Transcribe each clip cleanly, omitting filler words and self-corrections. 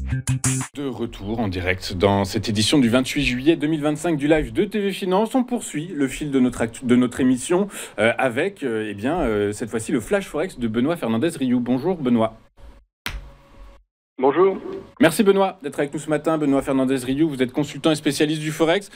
De retour en direct dans cette édition du 28 juillet 2025 du live de TV Finance. On poursuit le fil de notre émission avec cette fois-ci le Flash Forex de Benoît Fernandez-Riou. Bonjour Benoît. Bonjour. Merci Benoît d'être avec nous ce matin. Benoît Fernandez-Riou, vous êtes consultant et spécialiste du Forex,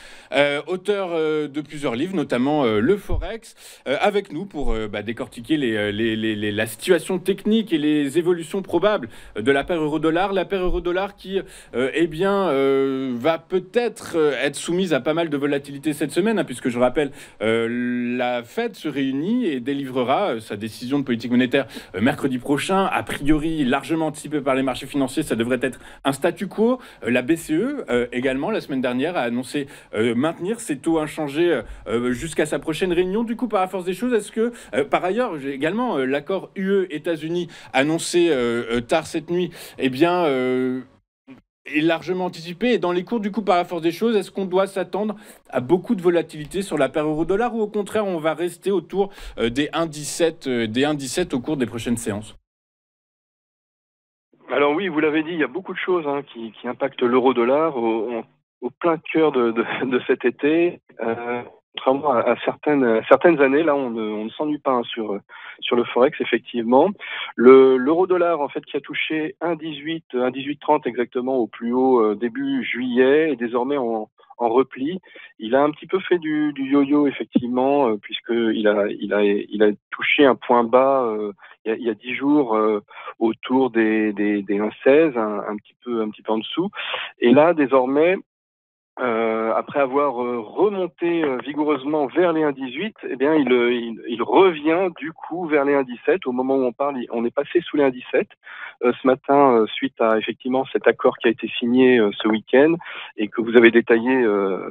auteur de plusieurs livres, notamment Le Forex, avec nous pour décortiquer la situation technique et les évolutions probables de la paire euro-dollar. La paire euro-dollar qui va peut-être être soumise à pas mal de volatilité cette semaine, hein, puisque je rappelle, la Fed se réunit et délivrera sa décision de politique monétaire mercredi prochain, a priori largement anticipée par les marchés financiers. Ça devrait être un statu quo. La BCE, également, la semaine dernière, a annoncé maintenir ses taux inchangés jusqu'à sa prochaine réunion. Du coup, par la force des choses, est-ce que, par ailleurs, j'ai également l'accord UE-États-Unis annoncé tard cette nuit, est largement anticipé. Et dans les cours, du coup, par la force des choses, est-ce qu'on doit s'attendre à beaucoup de volatilité sur la paire euro-dollar ou au contraire, on va rester autour des 1,17 au cours des prochaines séances? Alors oui, vous l'avez dit, il y a beaucoup de choses qui impactent l'euro-dollar au plein cœur de cet été. Contrairement à certaines années, là, on ne s'ennuie pas sur le Forex, effectivement. L'euro-dollar, en fait, qui a touché 1,1830 exactement au plus haut début juillet, est désormais en repli. Il a un petit peu fait du yo-yo, effectivement, puisqu'il a touché un point bas il y a 10 jours autour des 1,16, un petit peu en dessous. Et là, désormais, après avoir remonté vigoureusement vers les 1,18, eh bien, il revient du coup vers les 1,17. Au moment où on parle, on est passé sous les 1,17 ce matin, suite à effectivement cet accord qui a été signé ce week-end et que vous avez détaillé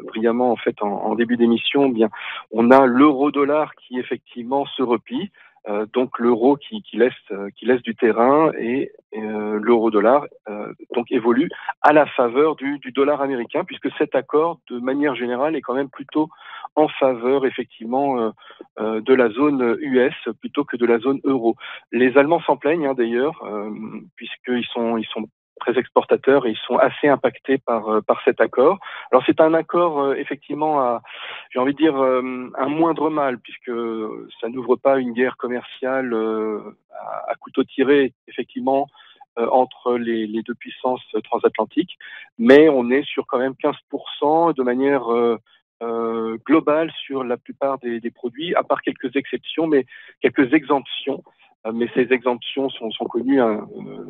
brillamment en fait en début d'émission. Eh bien, on a l'euro-dollar qui effectivement se replie. Donc l'euro qui laisse du terrain et l'euro-dollar donc évolue à la faveur du dollar américain, puisque cet accord, de manière générale, est quand même plutôt en faveur, effectivement, de la zone US plutôt que de la zone euro. Les Allemands s'en plaignent, d'ailleurs, puisqu'ils sont très exportateurs et ils sont assez impactés par cet accord. Alors c'est un accord effectivement j'ai envie de dire un moindre mal, puisque ça n'ouvre pas une guerre commerciale à couteau tiré, effectivement, entre les deux puissances transatlantiques, mais on est sur quand même 15% de manière globale sur la plupart des produits, à part quelques exceptions, mais quelques exemptions. Mais ces exemptions sont connues,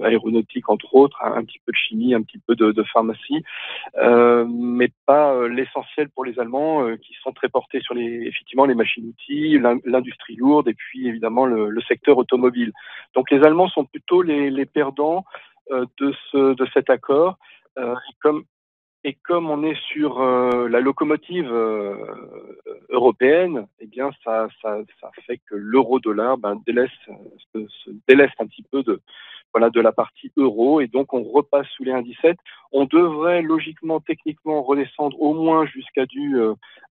aéronautique entre autres, un petit peu de chimie, un petit peu de pharmacie, mais pas l'essentiel pour les Allemands qui sont très portés sur effectivement les machines-outils, l'industrie lourde et puis évidemment le secteur automobile. Donc les Allemands sont plutôt les perdants de cet accord. Comme on est sur la locomotive européenne, eh bien ça fait que l'euro-dollar se délaisse un petit peu de la partie euro, et donc on repasse sous les 1,17. On devrait logiquement, techniquement, redescendre au moins jusqu'à du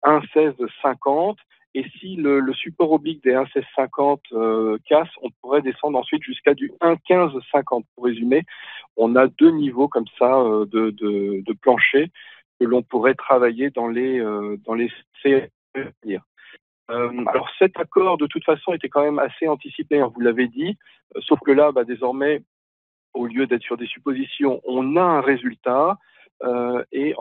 1,1650. Et si le support oblique des 1,1650 casse, on pourrait descendre ensuite jusqu'à du 1,1550. Pour résumer, on a deux niveaux comme ça de plancher que l'on pourrait travailler dans les séries. Alors cet accord, de toute façon, était quand même assez anticipé, vous l'avez dit, sauf que là, désormais, au lieu d'être sur des suppositions, on a un résultat. Et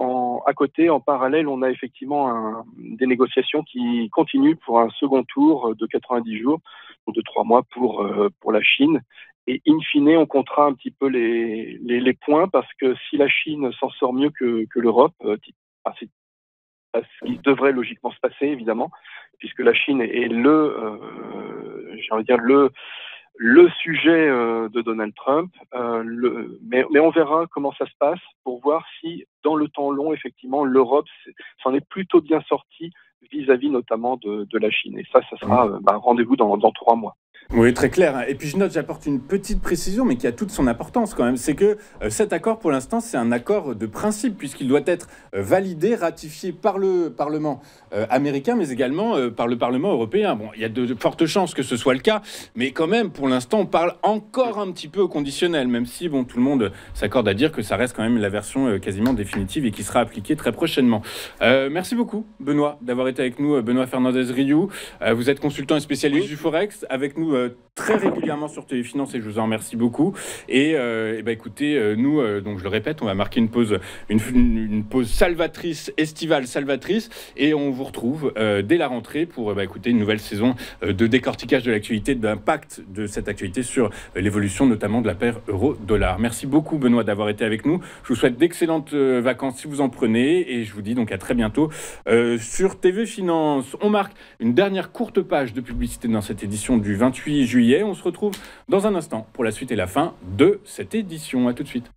à côté, en parallèle, on a effectivement des négociations qui continuent pour un second tour de 90 jours, ou de 3 mois pour la Chine. Et in fine, on comptera un petit peu les points, parce que si la Chine s'en sort mieux que l'Europe, c'est ce qui devrait logiquement se passer, évidemment, puisque la Chine est j'ai envie de dire le sujet de Donald Trump, mais on verra comment ça se passe pour voir si, dans le temps long, effectivement, l'Europe s'en est plutôt bien sortie vis-à-vis notamment de la Chine. Et ça sera rendez-vous dans 3 mois. Oui, très clair. Et puis je note, j'apporte une petite précision, mais qui a toute son importance quand même. C'est que cet accord, pour l'instant, c'est un accord de principe, puisqu'il doit être validé, ratifié par le Parlement américain, mais également par le Parlement européen. Bon, il y a de fortes chances que ce soit le cas, mais quand même, pour l'instant, on parle encore un petit peu au conditionnel, même si bon, tout le monde s'accorde à dire que ça reste quand même la version quasiment définitive et qui sera appliquée très prochainement. Merci beaucoup, Benoît, d'avoir été avec nous. Benoît Fernandez-Rioux, vous êtes consultant et spécialiste Oui. du Forex, avec nous très régulièrement sur Téléfinance et je vous en remercie beaucoup. Et bah, écoutez, nous, donc je le répète, on va marquer une pause, une pause salvatrice, estivale salvatrice, et on vous retrouve dès la rentrée pour bah, écouter une nouvelle saison de décortiquage de l'actualité, d'impact de cette actualité sur l'évolution notamment de la paire euro-dollar. Merci beaucoup Benoît d'avoir été avec nous. Je vous souhaite d'excellentes vacances si vous en prenez et je vous dis donc à très bientôt sur TV Finance. On marque une dernière courte page de publicité dans cette édition du 28 juillet. On se retrouve dans un instant pour la suite et la fin de cette édition. À tout de suite.